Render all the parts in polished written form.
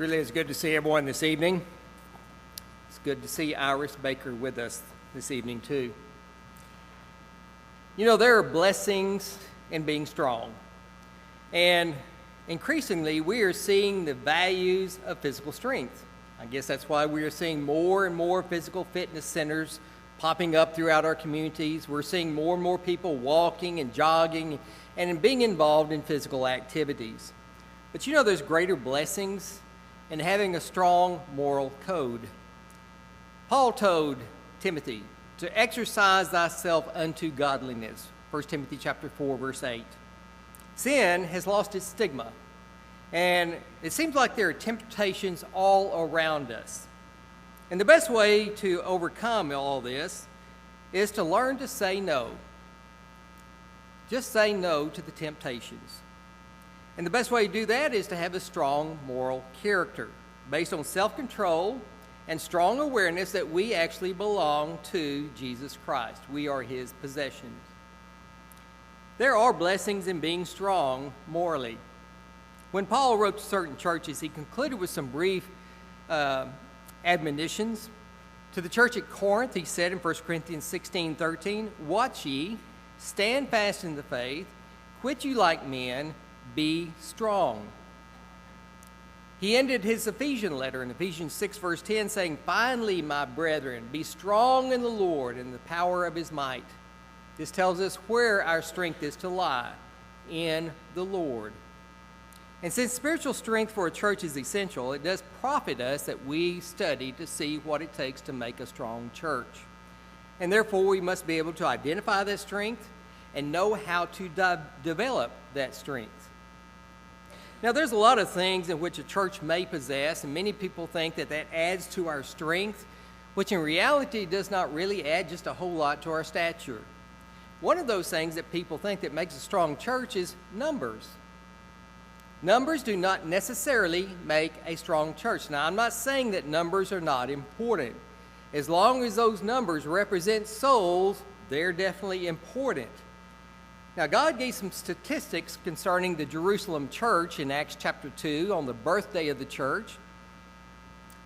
Really is good to see everyone this evening. It's good to see Iris Baker with us this evening too. You know, there are blessings in being strong. And increasingly, we are seeing the values of physical strength. I guess that's why we are seeing more and more physical fitness centers popping up throughout our communities. We're seeing more and more people walking and jogging and being involved in physical activities. But you know, there's greater blessings in having a strong moral code. Paul told Timothy to exercise thyself unto godliness, 1 Timothy chapter 4, verse 8. Sin has lost its stigma, and it seems like there are temptations all around us. And the best way to overcome all this is to learn to say no. Just say no to the temptations. And the best way to do that is to have a strong moral character based on self-control and strong awareness that we actually belong to Jesus Christ. We are his possessions. There are blessings in being strong morally. When Paul wrote to certain churches, he concluded with some brief admonitions. To the church at Corinth, he said in 1 Corinthians 16:13, "Watch ye, stand fast in the faith, quit you like men, be strong." He ended his Ephesian letter in Ephesians 6, verse 10, saying, "Finally, my brethren, be strong in the Lord and the power of his might." This tells us where our strength is to lie, in the Lord. And since spiritual strength for a church is essential, it does profit us that we study to see what it takes to make a strong church. And therefore, we must be able to identify that strength and know how to develop that strength. Now, there's a lot of things in which a church may possess, and many people think that that adds to our strength, which in reality does not really add just a whole lot to our stature. One of those things that people think that makes a strong church is numbers. Numbers do not necessarily make a strong church. Now, I'm not saying that numbers are not important. As long as those numbers represent souls, they're definitely important. Now, God gave some statistics concerning the Jerusalem church in Acts chapter 2 on the birthday of the church.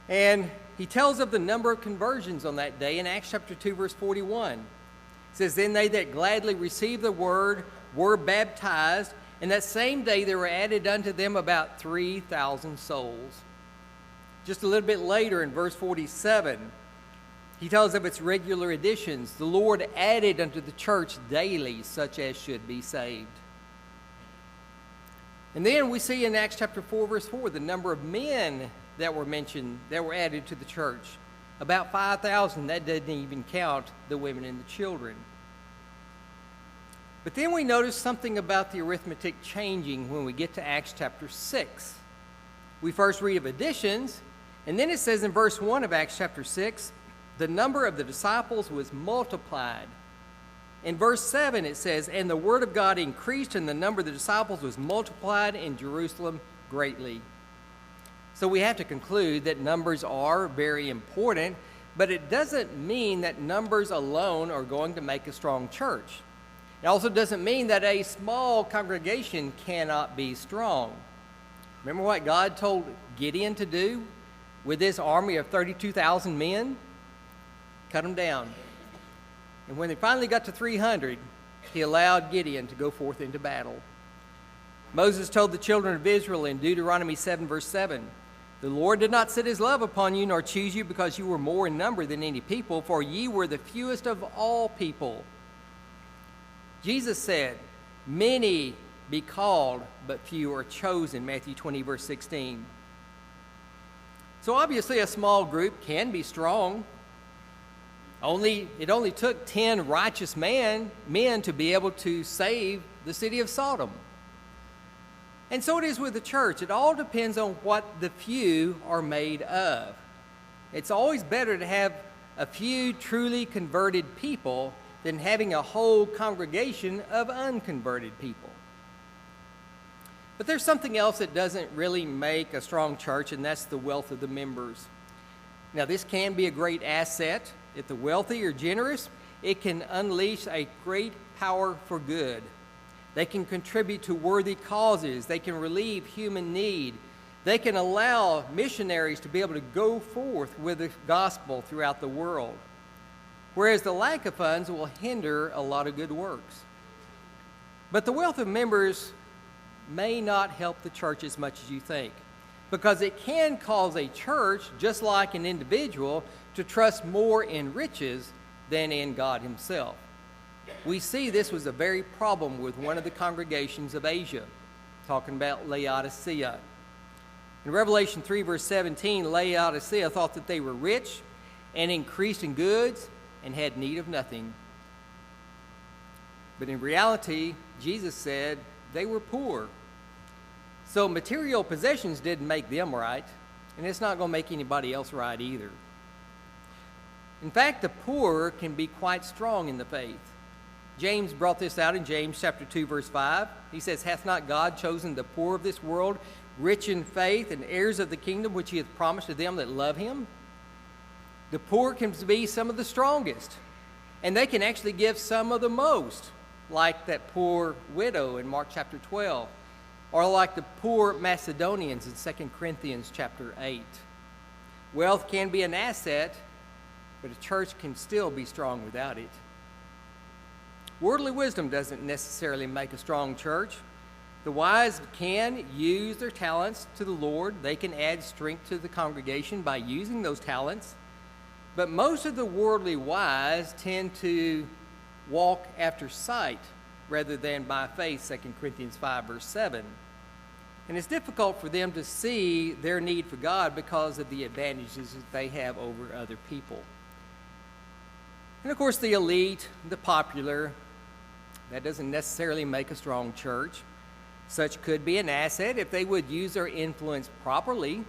And he tells of the number of conversions on that day in Acts chapter 2, verse 41. It says, "Then they that gladly received the word were baptized, and that same day there were added unto them about 3,000 souls." Just a little bit later in verse 47, he tells of its regular additions. "The Lord added unto the church daily such as should be saved." And then we see in Acts chapter 4, verse 4, the number of men that were mentioned, that were added to the church. About 5,000. That doesn't even count the women and the children. But then we notice something about the arithmetic changing when we get to Acts chapter 6. We first read of additions, and then it says in verse 1 of Acts chapter 6, the number of the disciples was multiplied. In verse 7 it says, "And the word of God increased, and the number of the disciples was multiplied in Jerusalem greatly." So we have to conclude that numbers are very important, but it doesn't mean that numbers alone are going to make a strong church. It also doesn't mean that a small congregation cannot be strong. Remember what God told Gideon to do with this army of 32,000 men? Cut them down. And when they finally got to 300, he allowed Gideon to go forth into battle. Moses told the children of Israel in Deuteronomy 7, verse 7, "The Lord did not set his love upon you, nor choose you, because you were more in number than any people, for ye were the fewest of all people." Jesus said, "Many be called, but few are chosen," Matthew 20, verse 16. So obviously a small group can be strong. It only took 10 righteous men to be able to save the city of Sodom. And so it is with the church. It all depends on what the few are made of. It's always better to have a few truly converted people than having a whole congregation of unconverted people. But there's something else that doesn't really make a strong church, and that's the wealth of the members. Now, this can be a great asset. If the wealthy are generous, it can unleash a great power for good. They can contribute to worthy causes. They can relieve human need. They can allow missionaries to be able to go forth with the gospel throughout the world, whereas the lack of funds will hinder a lot of good works. But the wealth of members may not help the church as much as you think, because it can cause a church, just like an individual, to trust more in riches than in God himself. We see this was a very problem with one of the congregations of Asia, talking about Laodicea. In Revelation 3, verse 17, Laodicea thought that they were rich and increased in goods and had need of nothing. But in reality, Jesus said they were poor. So material possessions didn't make them right, and it's not going to make anybody else right either. In fact, the poor can be quite strong in the faith. James brought this out in James chapter 2, verse 5. He says, "Hath not God chosen the poor of this world, rich in faith, and heirs of the kingdom which he hath promised to them that love him?" The poor can be some of the strongest, and they can actually give some of the most, like that poor widow in Mark chapter 12, or like the poor Macedonians in 2 Corinthians chapter 8. Wealth can be an asset, but a church can still be strong without it. Worldly wisdom doesn't necessarily make a strong church. The wise can use their talents to the Lord. They can add strength to the congregation by using those talents. But most of the worldly wise tend to walk after sight rather than by faith, 2 Corinthians 5, verse 7. And it's difficult for them to see their need for God because of the advantages that they have over other people. And of course, the elite, the popular, that doesn't necessarily make a strong church. Such could be an asset if they would use their influence properly.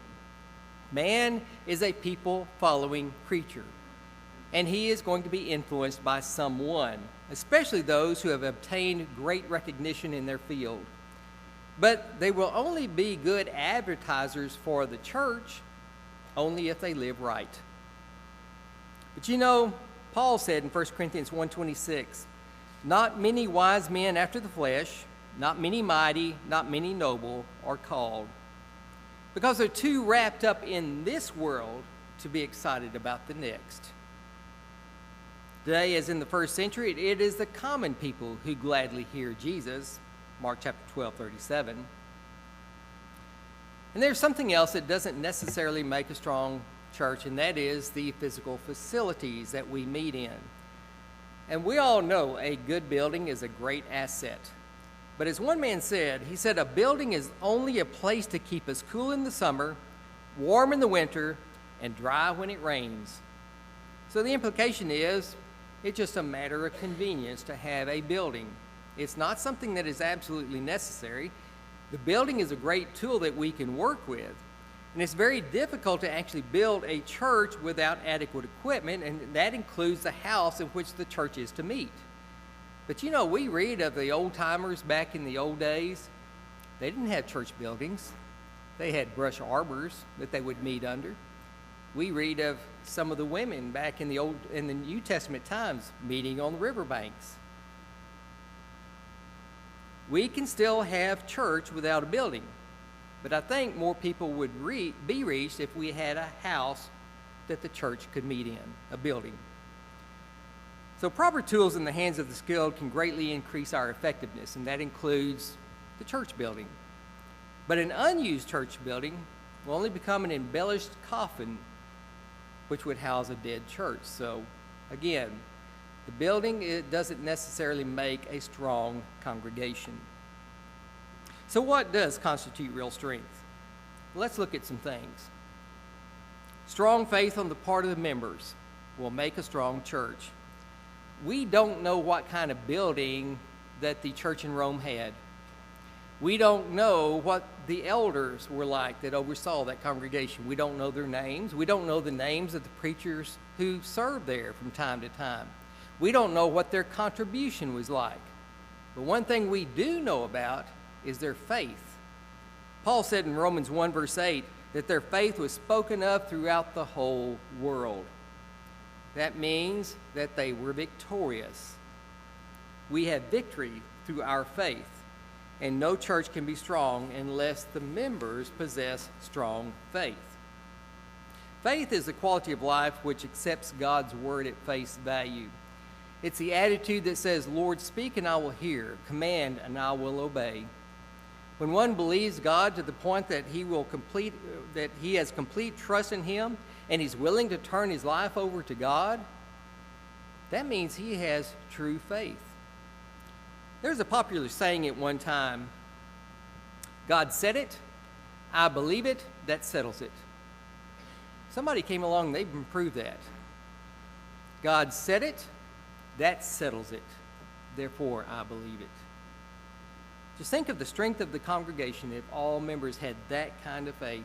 Man is a people-following creature, and he is going to be influenced by someone, especially those who have obtained great recognition in their field. But they will only be good advertisers for the church only if they live right. But you know, Paul said in 1 Corinthians 1:26, "Not many wise men after the flesh, not many mighty, not many noble are called," because they're too wrapped up in this world to be excited about the next. Today, as in the first century, it is the common people who gladly hear Jesus, Mark chapter 12:37. And there's something else that doesn't necessarily make a strong church, and that is the physical facilities that we meet in. And we all know a good building is a great asset. But as one man said, he said, "A building is only a place to keep us cool in the summer, warm in the winter, and dry when it rains." So the implication is, it's just a matter of convenience to have a building. It's not something that is absolutely necessary. The building is a great tool that we can work with. And it's very difficult to actually build a church without adequate equipment, and that includes the house in which the church is to meet. But you know, we read of the old timers back in the old days. They didn't have church buildings. They had brush arbors that they would meet under. We read of some of the women back in the New Testament times meeting on the riverbanks. We can still have church without a building, but I think more people would be reached if we had a house that the church could meet in, a building. So proper tools in the hands of the skilled can greatly increase our effectiveness, and that includes the church building. But an unused church building will only become an embellished coffin which would house a dead church. So again, the building, it doesn't necessarily make a strong congregation. So what does constitute real strength? Let's look at some things. Strong faith on the part of the members will make a strong church. We don't know what kind of building that the church in Rome had. We don't know what the elders were like that oversaw that congregation. We don't know their names. We don't know the names of the preachers who served there from time to time. We don't know what their contribution was like. But one thing we do know about is their faith. Paul said in Romans 1 verse 8 that their faith was spoken of throughout the whole world. That means that they were victorious. We have victory through our faith. and no church can be strong unless the members possess strong faith. Faith is the quality of life which accepts God's word at face value. It's the attitude that says, Lord, speak and I will hear, command and I will obey. When one believes God to the point that he has complete trust in him and he's willing to turn his life over to God, that means he has true faith. There's a popular saying at one time, God said it, I believe it, that settles it. Somebody came along and they've improved that. God said it, that settles it. Therefore, I believe it. Just think of the strength of the congregation if all members had that kind of faith.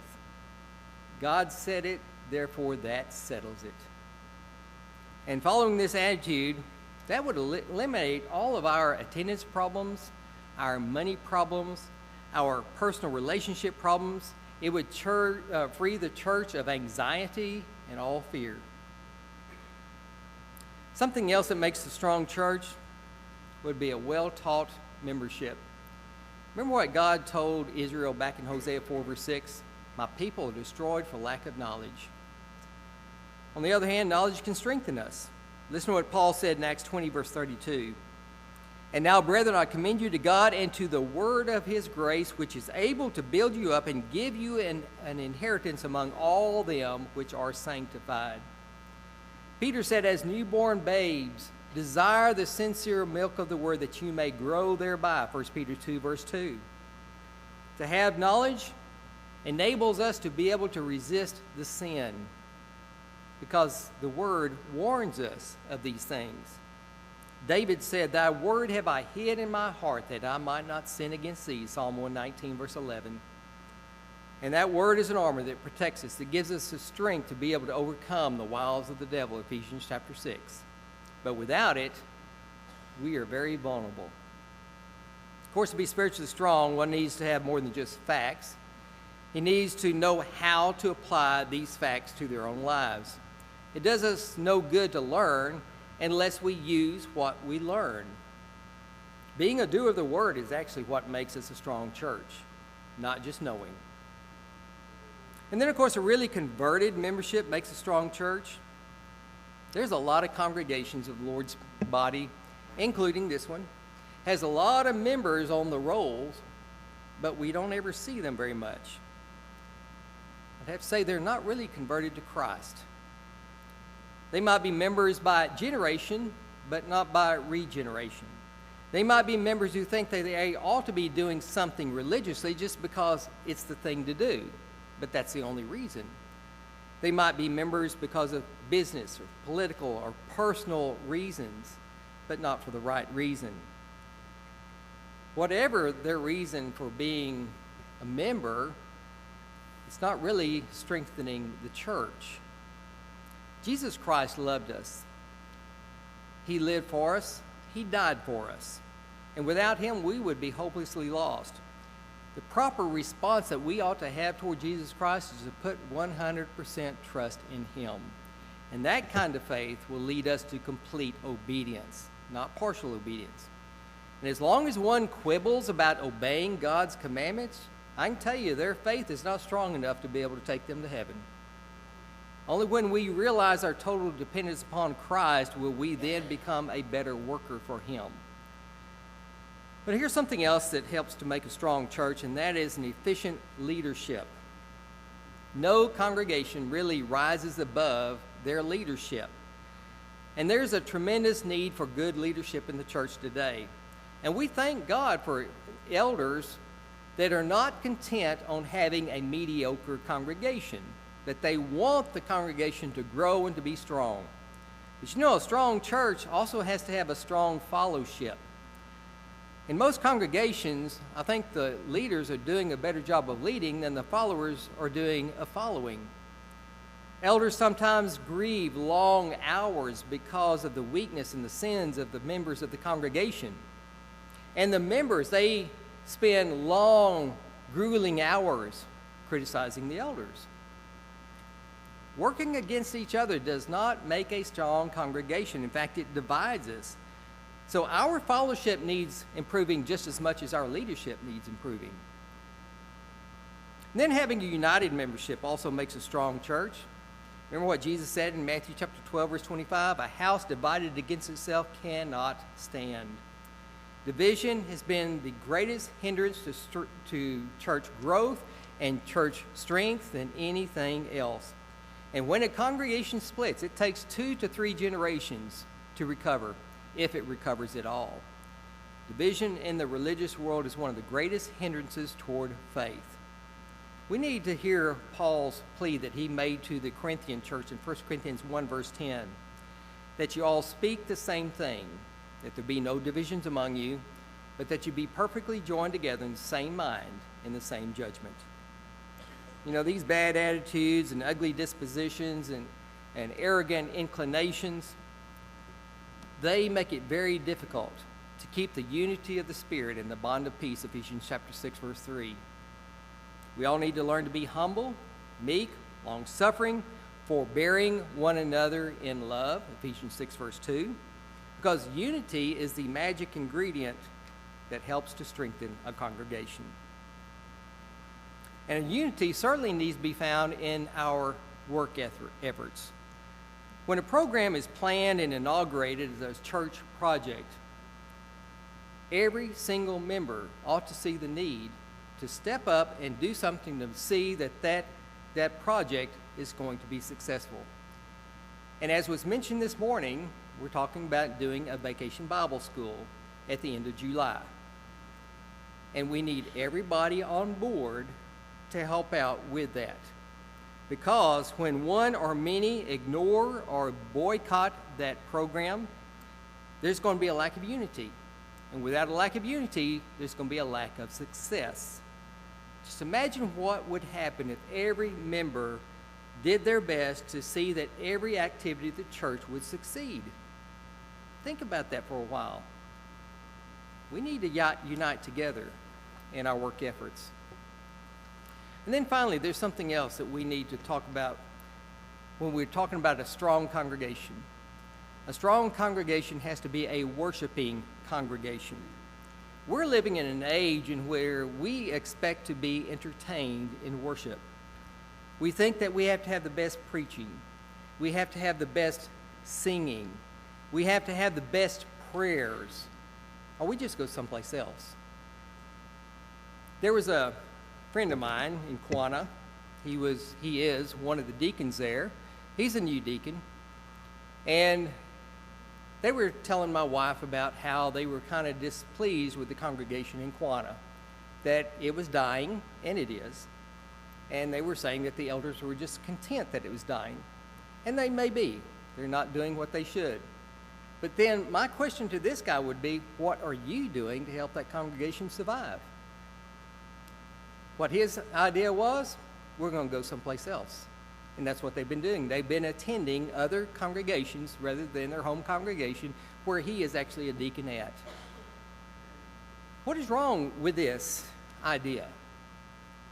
God said it, therefore that settles it. And following this attitude, that would eliminate all of our attendance problems, our money problems, our personal relationship problems. It would free the church of anxiety and all fear. Something else that makes a strong church would be a well-taught membership. Remember what God told Israel back in Hosea 4, verse 6? My people are destroyed for lack of knowledge. On the other hand, knowledge can strengthen us. Listen to what Paul said in Acts 20, verse 32. And now, brethren, I commend you to God and to the word of his grace, which is able to build you up and give you an inheritance among all them which are sanctified. Peter said, as newborn babes, desire the sincere milk of the word that you may grow thereby. 1 Peter 2, verse 2. To have knowledge enables us to be able to resist the sin, because the word warns us of these things. David said, thy word have I hid in my heart that I might not sin against thee. Psalm 119, verse 11. And that word is an armor that protects us, that gives us the strength to be able to overcome the wiles of the devil, Ephesians chapter 6. But without it, we are very vulnerable. Of course, to be spiritually strong, one needs to have more than just facts. He needs to know how to apply these facts to their own lives. It does us no good to learn unless we use what we learn. Being a doer of the word is actually what makes us a strong church, not just knowing. And then, of course, a really converted membership makes a strong church. There's a lot of congregations of the Lord's body, including this one, has a lot of members on the rolls, but we don't ever see them very much. I'd have to say they're not really converted to Christ. They might be members by generation, but not by regeneration. They might be members who think that they ought to be doing something religiously just because it's the thing to do, but that's the only reason. They might be members because of business or political or personal reasons, but not for the right reason. Whatever their reason for being a member, it's not really strengthening the church. Jesus Christ loved us. He lived for us. He died for us. And without him, we would be hopelessly lost. The proper response that we ought to have toward Jesus Christ is to put 100% trust in him. And that kind of faith will lead us to complete obedience, not partial obedience. And as long as one quibbles about obeying God's commandments, I can tell you their faith is not strong enough to be able to take them to heaven. Only when we realize our total dependence upon Christ will we then become a better worker for him. But here's something else that helps to make a strong church, and that is an efficient leadership. No congregation really rises above their leadership. And there's a tremendous need for good leadership in the church today. And we thank God for elders that are not content on having a mediocre congregation, that they want the congregation to grow and to be strong. But you know, a strong church also has to have a strong fellowship. In most congregations, I think the leaders are doing a better job of leading than the followers are doing of following. Elders sometimes grieve long hours because of the weakness and the sins of the members of the congregation. And the members, they spend long, grueling hours criticizing the elders. Working against each other does not make a strong congregation. In fact, it divides us. So our fellowship needs improving just as much as our leadership needs improving. And then having a united membership also makes a strong church. Remember what Jesus said in Matthew chapter 12, verse 25? A house divided against itself cannot stand. Division has been the greatest hindrance to church growth and church strength than anything else. And when a congregation splits, it takes 2 to 3 generations to recover, if it recovers at all. Division in the religious world is one of the greatest hindrances toward faith. We need to hear Paul's plea that he made to the Corinthian church in 1 Corinthians 1, verse 10, that you all speak the same thing, that there be no divisions among you, but that you be perfectly joined together in the same mind, in the same judgment. You know, these bad attitudes and ugly dispositions and arrogant inclinations, they make it very difficult to keep the unity of the Spirit and the bond of peace, Ephesians chapter 6, verse 3. We all need to learn to be humble, meek, long-suffering, forbearing one another in love, Ephesians 6, verse 2, because unity is the magic ingredient that helps to strengthen a congregation. And unity certainly needs to be found in our work efforts. When a program is planned and inaugurated as a church project, every single member ought to see the need to step up and do something to see that project is going to be successful. And as was mentioned this morning, we're talking about doing a vacation Bible school at the end of July. And we need everybody on board to help out with that. Because when one or many ignore or boycott that program, there's going to be a lack of unity. And without a lack of unity, there's going to be a lack of success. Just imagine what would happen if every member did their best to see that every activity of the church would succeed. Think about that for a while. We need to unite together in our work efforts. And then finally, there's something else that we need to talk about when we're talking about a strong congregation. A strong congregation has to be a worshiping congregation. We're living in an age in where we expect to be entertained in worship. We think that we have to have the best preaching. We have to have the best singing. We have to have the best prayers. Or we just go someplace else. There was a friend of mine in Quanah. He is one of the deacons there. He's a new deacon. And they were telling my wife about how they were kind of displeased with the congregation in Quanah, that it was dying, and it is. And they were saying that the elders were just content that it was dying. And they may be. They're not doing what they should. But then my question to this guy would be, what are you doing to help that congregation survive? What his idea was, we're going to go someplace else. And that's what they've been doing. They've been attending other congregations rather than their home congregation where he is actually a deacon at. What is wrong with this idea?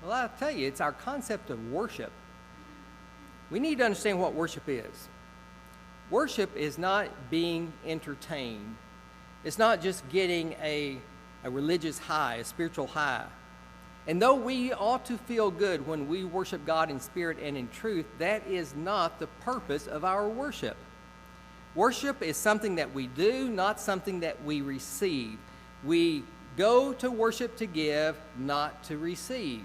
Well, I'll tell you, it's our concept of worship. We need to understand what worship is. Worship is not being entertained. It's not just getting a religious high, a spiritual high. And though we ought to feel good when we worship God in spirit and in truth, that is not the purpose of our worship. Worship is something that we do, not something that we receive. We go to worship to give, not to receive.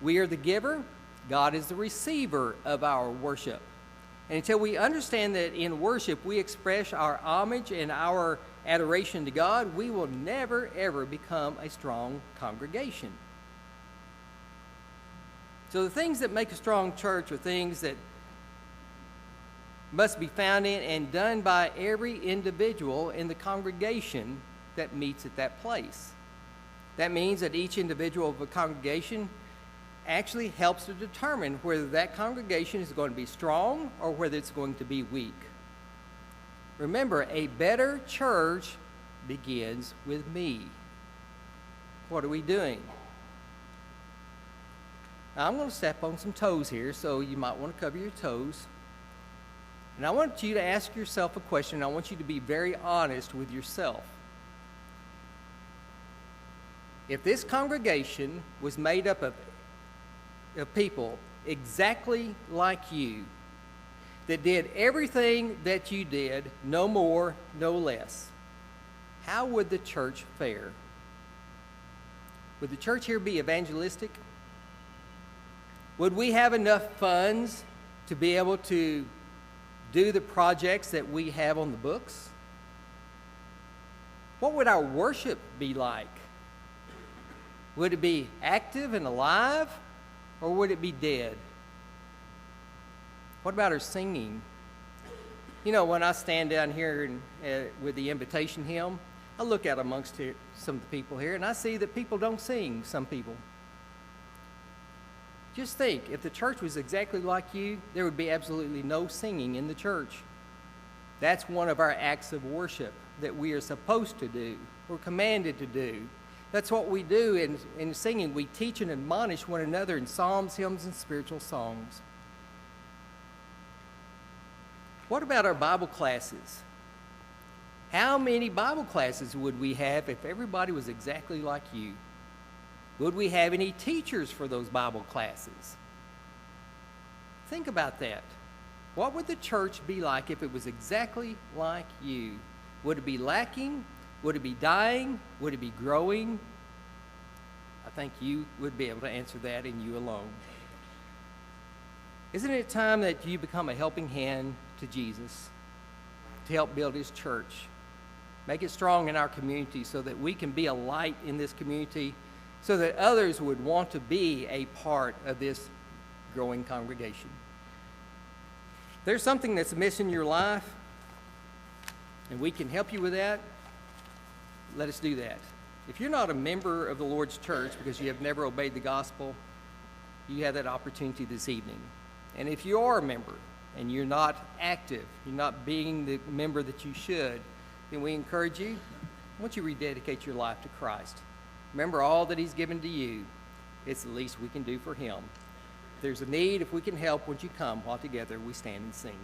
We are the giver. God is the receiver of our worship. And until we understand that in worship we express our homage and our adoration to God, we will never, ever become a strong congregation. So the things that make a strong church are things that must be found in and done by every individual in the congregation that meets at that place. That means that each individual of a congregation actually helps to determine whether that congregation is going to be strong or whether it's going to be weak. Remember, a better church begins with me. What are we doing? Now, I'm going to step on some toes here, so you might want to cover your toes. And I want you to ask yourself a question. I want you to be very honest with yourself. If this congregation was made up of people exactly like you, that did everything that you did, no more, no less, how would the church fare? Would the church here be evangelistic? Would we have enough funds to be able to do the projects that we have on the books? What would our worship be like? Would it be active and alive, or would it be dead? What about our singing? You know, when I stand down here with the invitation hymn, I look out amongst some of the people here, and I see that people don't sing, some people. Just think, if the church was exactly like you, there would be absolutely no singing in the church. That's one of our acts of worship that we are supposed to do. We're commanded to do. That's what we do in singing. We teach and admonish one another in psalms, hymns, and spiritual songs. What about our Bible classes? How many Bible classes would we have if everybody was exactly like you? Would we have any teachers for those Bible classes? Think about that. What would the church be like if it was exactly like you? Would it be lacking? Would it be dying? Would it be growing? I think you would be able to answer that, and you alone. Isn't it time that you become a helping hand to Jesus to help build his church? Make it strong in our community so that we can be a light in this community, so that others would want to be a part of this growing congregation. If there's something that's missing in your life, and we can help you with that, let us do that. If you're not a member of the Lord's church because you have never obeyed the gospel, you have that opportunity this evening. And if you are a member and you're not active, you're not being the member that you should, then we encourage you, I want you to rededicate your life to Christ. Remember all that he's given to you. It's the least we can do for him. If there's a need, if we can help, would you come while together we stand and sing.